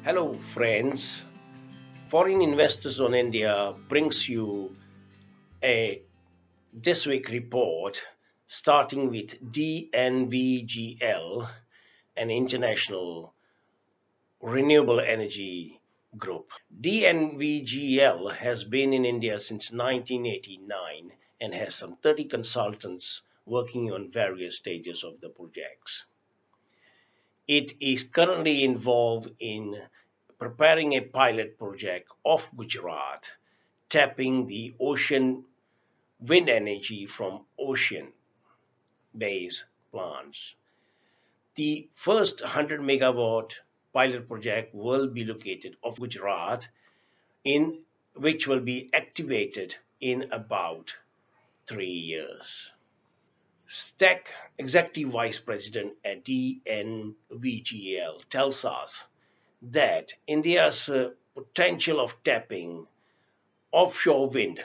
Hello, friends. Foreign Investors on India brings you a this week report starting with DNVGL, an international renewable energy group. DNVGL has been in India since 1989 and has some 30 consultants working on various stages of the projects. It is currently involved in preparing a pilot project of Gujarat, tapping the ocean wind energy from ocean based plants. The first 100 megawatt pilot project will be located off Gujarat, in which will be activated in about 3 years. Stack Executive Vice President at DNVGL tells us that India's potential of tapping offshore wind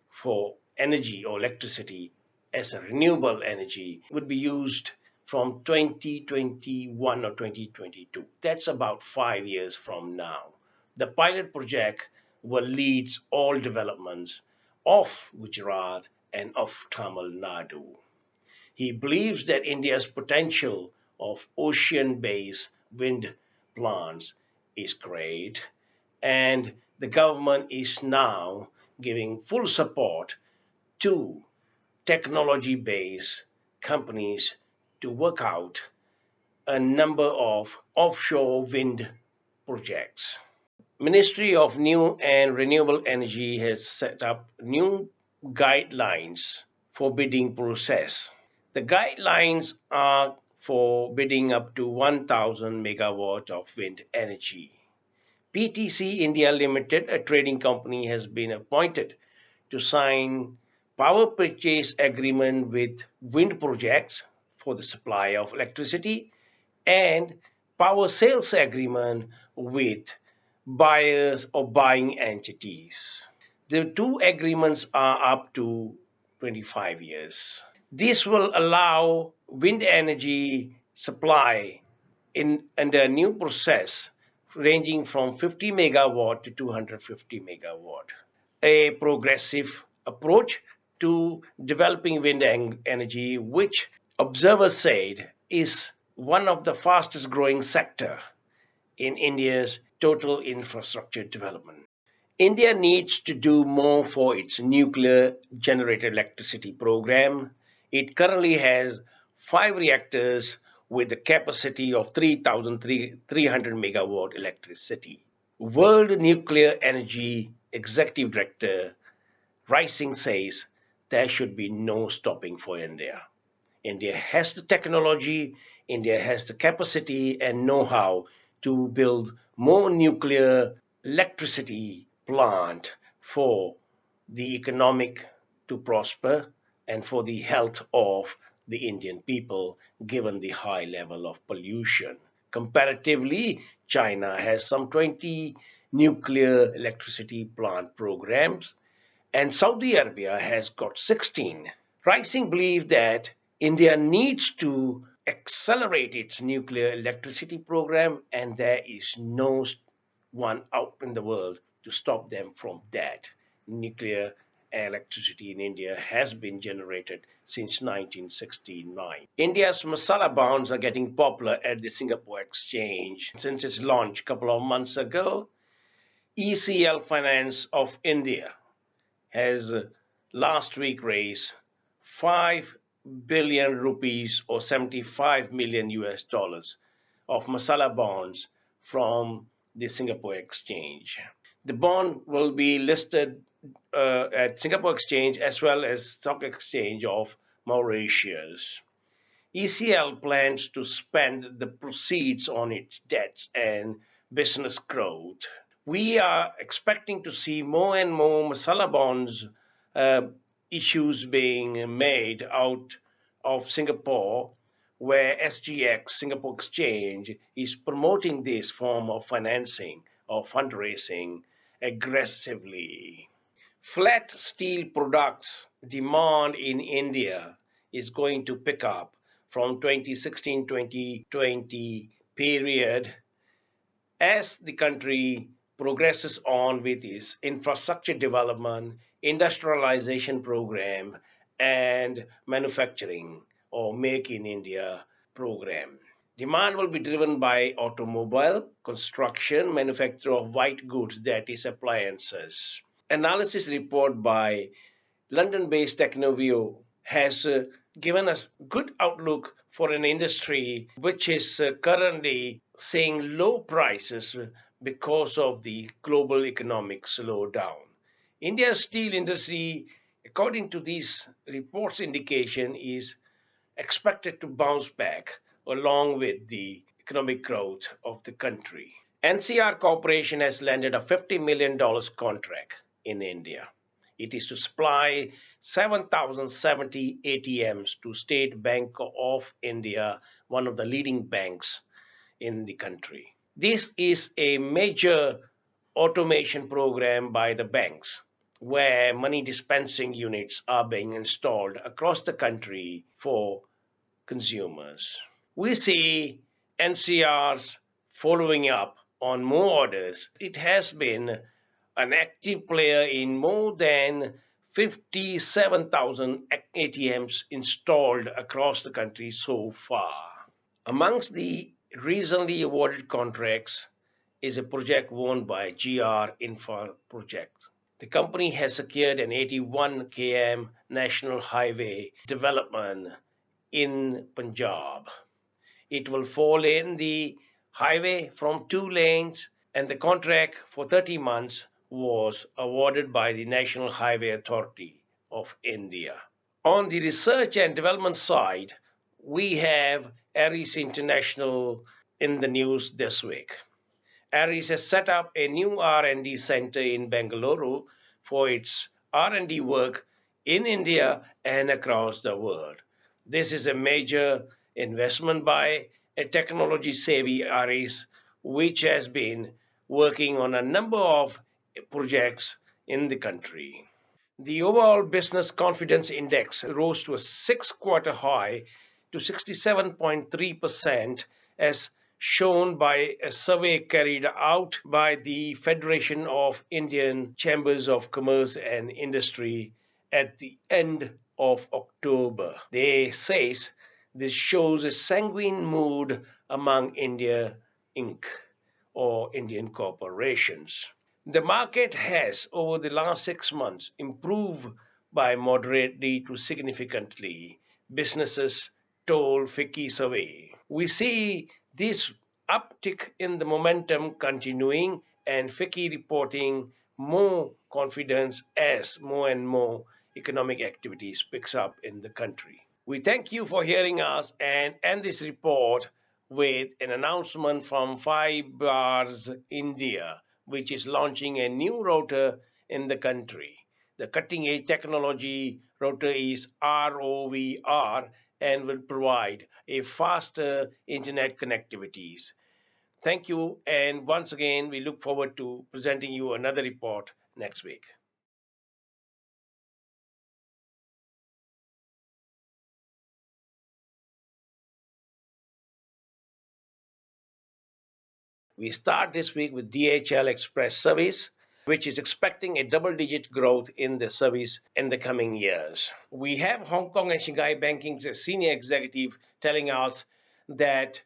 for energy or electricity as a renewable energy would be used from 2021 or 2022. That's about 5 years from now. The pilot project will lead all developments of Gujarat and of Tamil Nadu. He believes that India's potential of ocean based wind plants is great, and the government is now giving full support to technology based companies to work out a number of offshore wind projects. Ministry of New and Renewable Energy has set up new guidelines for bidding process. The guidelines are for bidding up to 1000 megawatt of wind energy. PTC India Ltd, a trading company, has been appointed to sign power purchase agreement with wind projects for the supply of electricity and power sales agreement with buyers or buying entities. The two agreements are up to 25 years. This will allow wind energy supply under a new process ranging from 50 megawatt to 250 megawatt. A progressive approach to developing wind energy, which observers said is one of the fastest growing sector in India's total infrastructure development. India needs to do more for its nuclear generated electricity program. It currently has 5 reactors with a capacity of 3,300 megawatt electricity. World Nuclear Energy Executive Director Rising says there should be no stopping for India. India has the technology, India has the capacity and know how to build more nuclear electricity plant for the economic to prosper and for the health of the Indian people, given the high level of pollution. Comparatively, China has some 20 nuclear electricity plant programs, and Saudi Arabia has got 16. Rising believe that India needs to accelerate its nuclear electricity program, and there is no one out in the world to stop them from that. Nuclear electricity in India has been generated since 1969. India's Masala bonds are getting popular at the Singapore Exchange since its launch a couple of months ago. ECL Finance of India has last week raised 5 billion rupees or 75 million US dollars of Masala bonds from the Singapore Exchange. The bond will be listed at Singapore Exchange as well as Stock Exchange of Mauritius. ECL plans to spend the proceeds on its debts and business growth. We are expecting to see more and more Masala bonds issues being made out of Singapore, where SGX, Singapore Exchange, is promoting this form of financing or fundraising aggressively. Flat steel products demand in India is going to pick up from 2016-2020 period As the country progresses on with its infrastructure development, industrialization program, and manufacturing or Make in India program. Demand will be driven by automobile, construction, manufacture of white goods, that is appliances. Analysis report by London-based Technoview has given us good outlook for an industry which is currently seeing low prices because of the global economic slowdown. India's steel industry, according to these reports indication, is expected to bounce back along with the economic growth of the country. NCR Corporation has landed a $50 million contract in India. It is to supply 7,070 ATMs to State Bank of India, one of the leading banks in the country. This is a major automation program by the banks where money dispensing units are being installed across the country for consumers. We see NCRs following up on more orders. It has been an active player in more than 57,000 ATMs installed across the country so far. Amongst the recently awarded contracts is a project won by GR Infra Project. The company has secured an 81 km national highway development in Punjab. It will fall in the highway from 2 lanes, and the contract for 30 months was awarded by the National Highway Authority of India. On the research and development side, we have Ares International in the news this week. Ares has set up a new R&D center in Bengaluru for its R&D work in India and across the world. This is a major investment by a technology-savvy Ares, which has been working on a number of projects in the country. The overall business confidence index rose to a 6-quarter high to 67.3%, as shown by a survey carried out by the Federation of Indian Chambers of Commerce and Industry at the end of October. They says this shows a sanguine mood among India Inc. or Indian corporations. The market has, over the last 6 months, improved by moderately to significantly, businesses told FICCI survey. We see this uptick in the momentum continuing, and FICCI reporting more confidence as more and more economic activities picks up in the country. We thank you for hearing us and end this report with an announcement from Fibers India, which is launching a new router in the country. The cutting edge technology router is ROVR and will provide a faster internet connectivities. Thank you, and once again, we look forward to presenting you another report next week. We start this week with DHL Express service, which is expecting a double-digit growth in the service in the coming years. We have Hong Kong and Shanghai Banking's senior executive telling us that